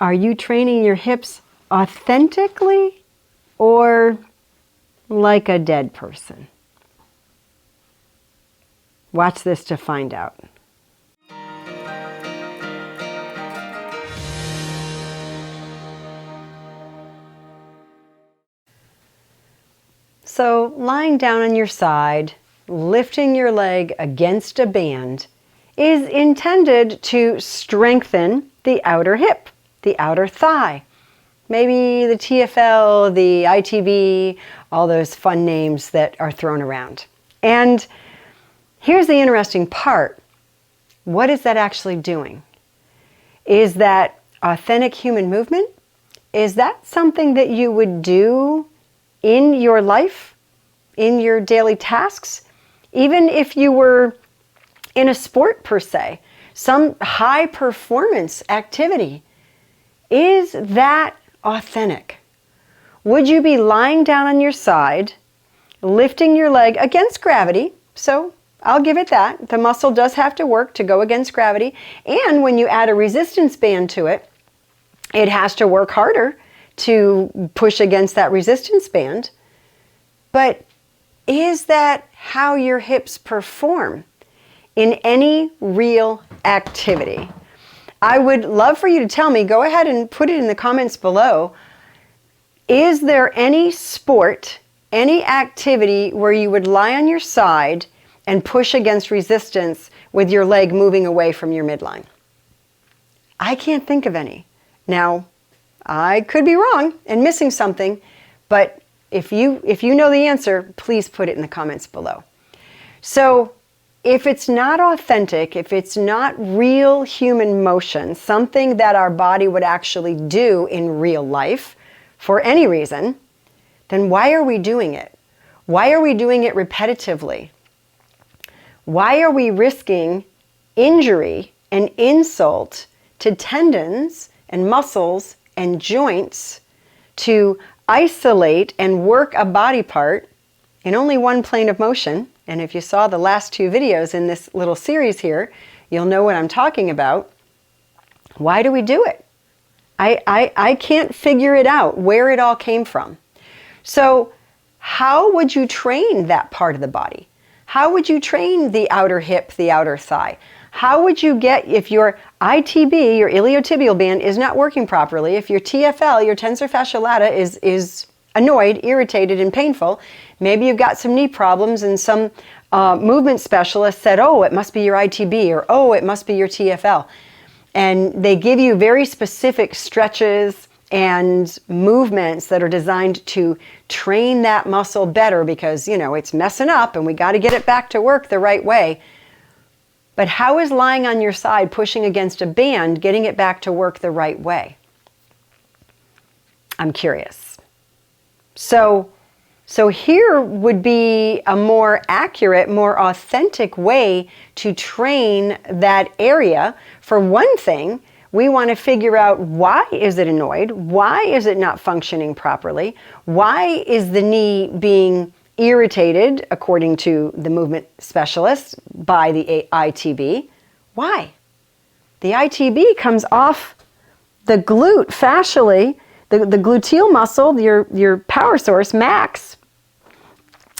Are you training your hips authentically or like a dead person? Watch this to find out. So, lying down on your side, lifting your leg against a band is intended to strengthen the outer hip, the outer thigh. Maybe the TFL, the ITB, all those fun names that are thrown around. And here's the interesting part. What is that actually doing? Is that authentic human movement? Is that something that you would do in your life, in your daily tasks? Even if you were in a sport per se, some high performance activity, is that authentic? Would you be lying down on your side, lifting your leg against gravity? So I'll give it that. The muscle does have to work to go against gravity. And when you add a resistance band to it, it has to work harder to push against that resistance band. But is that how your hips perform in any real activity? I would love for you to tell me. Go ahead and put it in the comments below. Is there any sport, any activity where you would lie on your side and push against resistance with your leg moving away from your midline? I can't think of any. Now, I could be wrong and missing something, but if you know the answer, please put it in the comments below. So if it's not authentic, if it's not real human motion, something that our body would actually do in real life for any reason, then why are we doing it? Why are we doing it repetitively? Why are we risking injury and insult to tendons and muscles and joints to isolate and work a body part in only one plane of motion? And if you saw the last two videos in this little series here, you'll know what I'm talking about. Why do we do it? I can't figure it out, where it all came from. So how would you train that part of the body? How would you train the outer hip, the outer thigh? How would you get, if your ITB, your iliotibial band, is not working properly, if your TFL, your tensor fasciae lata, is annoyed, irritated, and painful, maybe you've got some knee problems and some movement specialist said, oh, it must be your ITB, or oh, it must be your TFL. And they give you very specific stretches and movements that are designed to train that muscle better because, you know, it's messing up and we got to get it back to work the right way. But how is lying on your side, pushing against a band, getting it back to work the right way? I'm curious. So here would be a more accurate, more authentic way to train that area. For one thing, we want to figure out, why is it annoyed? Why is it not functioning properly? Why is the knee being irritated, according to the movement specialist, by the ITB? Why? The ITB comes off the glute fascially, the gluteal muscle, your power source, max,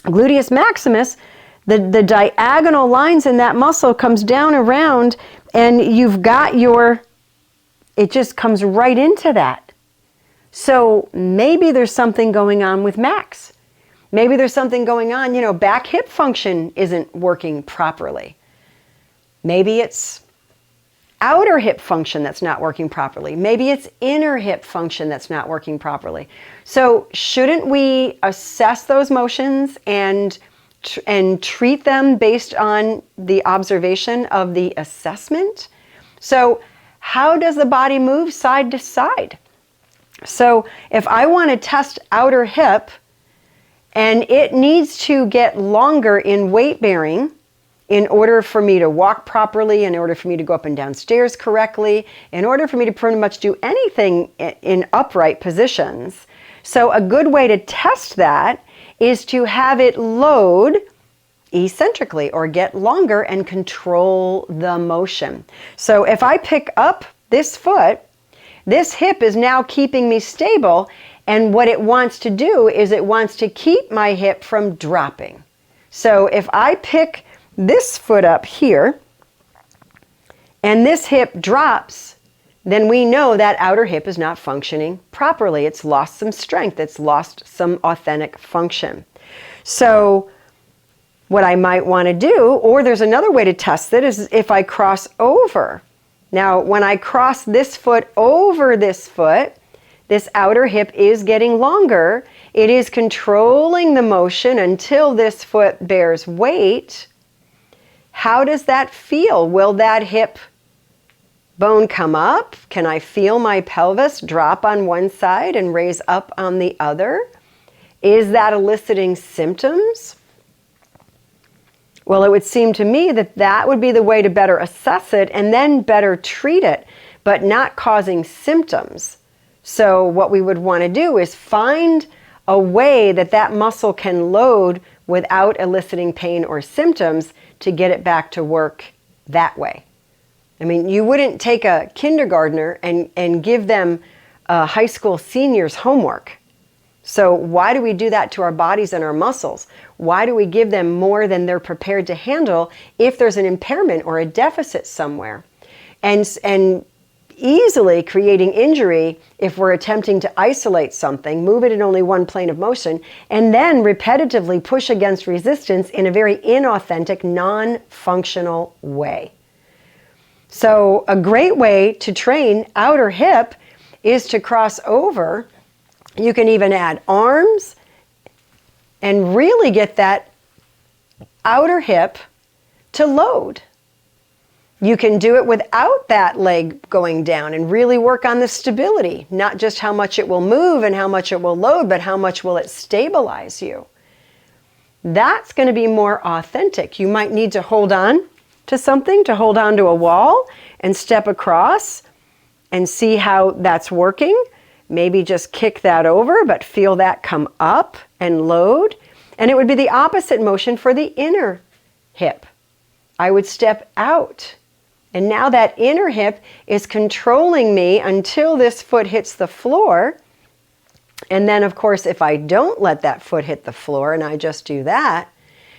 gluteus maximus. The diagonal lines in that muscle comes down around, and you've got it just comes right into that. So maybe there's something going on with max. Maybe there's something going on, back hip function isn't working properly. Maybe it's outer hip function that's not working properly. Maybe it's inner hip function that's not working properly. So shouldn't we assess those motions and treat them based on the observation of the assessment? So how does the body move side to side? So if I want to test outer hip and it needs to get longer in weight bearing in order for me to walk properly, in order for me to go up and down stairs correctly, in order for me to pretty much do anything in upright positions. So a good way to test that is to have it load eccentrically or get longer and control the motion. So if I pick up this foot, This hip is now keeping me stable, and what it wants to do is it wants to keep my hip from dropping. So if I pick this foot up here, and this hip drops, then we know that outer hip is not functioning properly. It's lost some strength. It's lost some authentic function. So what I might want to do, or there's another way to test it, is if I cross over. Now, when I cross this foot over this foot, this outer hip is getting longer. It is controlling the motion until this foot bears weight. How does that feel? Will that hip bone come up? Can I feel my pelvis drop on one side and raise up on the other? Is that eliciting symptoms? Well, it would seem to me that that would be the way to better assess it and then better treat it, but not causing symptoms. So what we would want to do is find a way that that muscle can load without eliciting pain or symptoms to get it back to work that way. I mean, you wouldn't take a kindergartner and give them a high school senior's homework. So why do we do that to our bodies and our muscles? Why do we give them more than they're prepared to handle if there's an impairment or a deficit somewhere? And easily creating injury if we're attempting to isolate something, move it in only one plane of motion, and then repetitively push against resistance in a very inauthentic, non-functional way. So a great way to train outer hip is to cross over. You can even add arms and really get that outer hip to load. You can do it without that leg going down and really work on the stability, not just how much it will move and how much it will load, but how much will it stabilize you. That's going to be more authentic. You might need to hold on to something, to hold on to a wall and step across and see how that's working. Maybe just kick that over, but feel that come up and load. And it would be the opposite motion for the inner hip. I would step out. And now that inner hip is controlling me until this foot hits the floor. And then, of course, if I don't let that foot hit the floor and I just do that,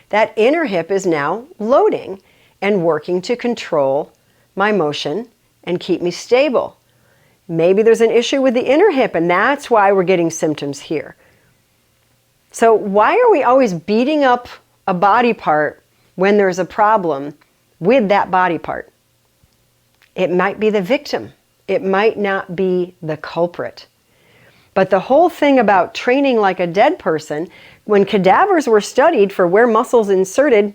that inner hip is now loading and working to control my motion and keep me stable. Maybe there's an issue with the inner hip, and that's why we're getting symptoms here. So why are we always beating up a body part when there's a problem with that body part? It might be the victim. It might not be the culprit. But the whole thing about training like a dead person, when cadavers were studied for where muscles inserted,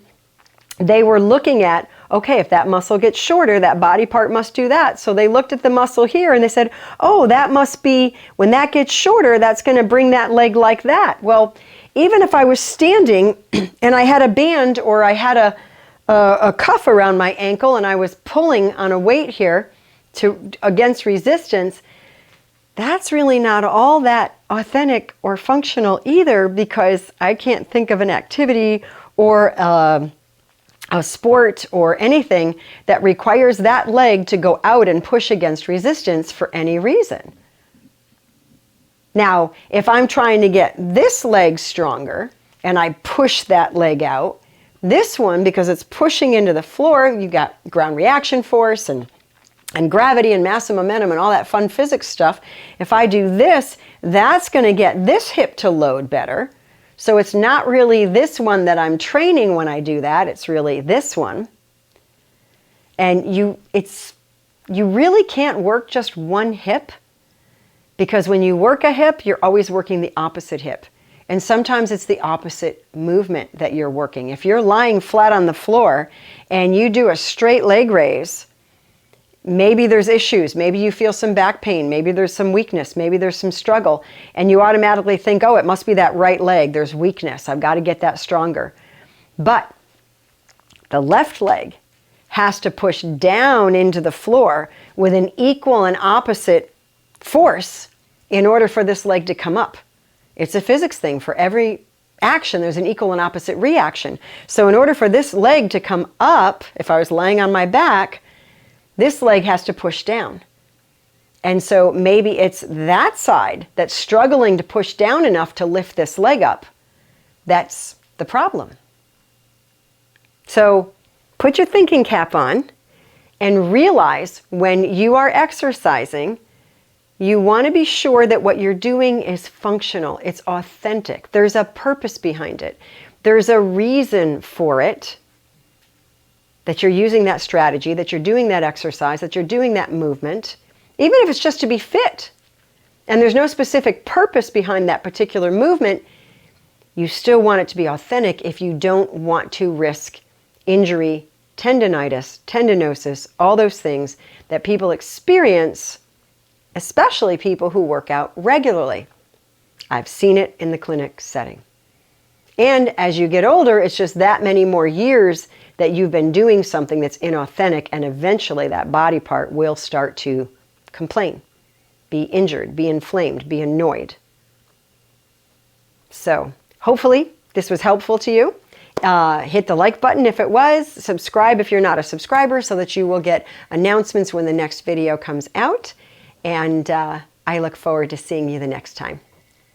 they were looking at, okay, if that muscle gets shorter, that body part must do that. So they looked at the muscle here and they said, oh, that must be, when that gets shorter, that's going to bring that leg like that. Well, even if I was standing and I had a band or I had a cuff around my ankle and I was pulling on a weight here against resistance, that's really not all that authentic or functional either, because I can't think of an activity or a sport or anything that requires that leg to go out and push against resistance for any reason. Now, if I'm trying to get this leg stronger and I push that leg out, this one, because it's pushing into the floor, you got ground reaction force and gravity and mass and momentum and all that fun physics stuff. If I do this, that's going to get this hip to load better. So it's not really this one that I'm training when I do that. It's really this one. And you really can't work just one hip, because when you work a hip, you're always working the opposite hip. And sometimes it's the opposite movement that you're working. If you're lying flat on the floor and you do a straight leg raise, maybe there's issues. Maybe you feel some back pain. Maybe there's some weakness. Maybe there's some struggle. And you automatically think, oh, it must be that right leg. There's weakness. I've got to get that stronger. But the left leg has to push down into the floor with an equal and opposite force in order for this leg to come up. It's a physics thing. For every action, there's an equal and opposite reaction. So in order for this leg to come up, if I was laying on my back, this leg has to push down. And so maybe it's that side that's struggling to push down enough to lift this leg up. That's the problem. So put your thinking cap on and realize when you are exercising, you want to be sure that what you're doing is functional. It's authentic. There's a purpose behind it. There's a reason for it, that you're using that strategy, that you're doing that exercise, that you're doing that movement, even if it's just to be fit. And there's no specific purpose behind that particular movement, you still want it to be authentic if you don't want to risk injury, tendonitis, tendinosis, all those things that people experience, especially people who work out regularly. I've seen it in the clinic setting. And as you get older, it's just that many more years that you've been doing something that's inauthentic, and eventually that body part will start to complain, be injured, be inflamed, be annoyed. So hopefully this was helpful to you. Hit the like button if it was. Subscribe if you're not a subscriber so that you will get announcements when the next video comes out. And I look forward to seeing you the next time.